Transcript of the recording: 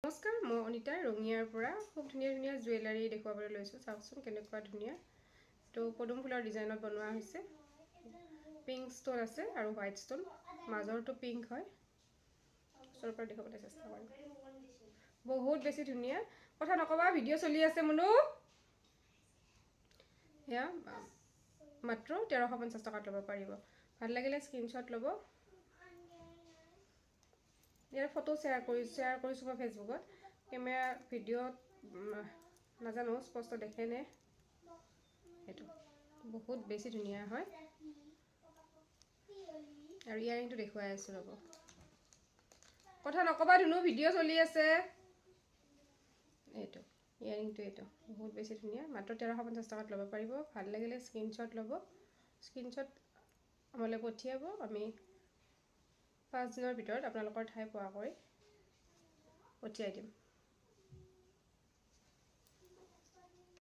নমস্কাৰ, মই অনিতা ৰঙিয়াৰ পৰা খুব ধুনীয়া ধুনীয়া জুৱেলাৰী দেখুৱাবলৈ লৈছোঁ। চাওকচোন কেনেকুৱা ধুনীয়া। তো পদুম ফুলৰ ডিজাইনত বনোৱা হৈছে। পিংক ষ্টন আছে আৰু হোৱাইট ষ্টন, মাজৰটো পিংক হয়। ওচৰৰ পৰা দেখুৱাবলৈ চেষ্টা কৰিম। বহুত বেছি ধুনীয়া। কথা নকবা, ভিডিঅ' চলি আছে মুনু। এয়া মাত্ৰ 1350 টকাত ল'ব পাৰিব। ভাল লাগিলে স্ক্ৰীনশ্বট ল'ব। ইয়াৰ ফটো শ্বেয়াৰ কৰিছোঁ মই ফেচবুকত। কেমেৰা ভিডিঅ'ত নাজানো স্পষ্ট দেখেনে। সেইটো বহুত বেছি ধুনীয়া হয়। আৰু ইয়াৰিংটো দেখুৱাই আছোঁ ৰ'ব। কথা নকবা ধুনু, ভিডিঅ' চলি আছে। এইটো ইয়াৰিংটো এইটো বহুত বেছি ধুনীয়া। মাত্ৰ 1350 টকাত ল'ব পাৰিব। ভাল লাগিলে স্ক্ৰীনশ্বট ল'ব। স্ক্ৰীনশ্বট আমালৈ পঠিয়াব। আমি 5 দিনৰ ভিতৰত আপোনালোকৰ ঠাই পোৱাকৈ পঠিয়াই দিম।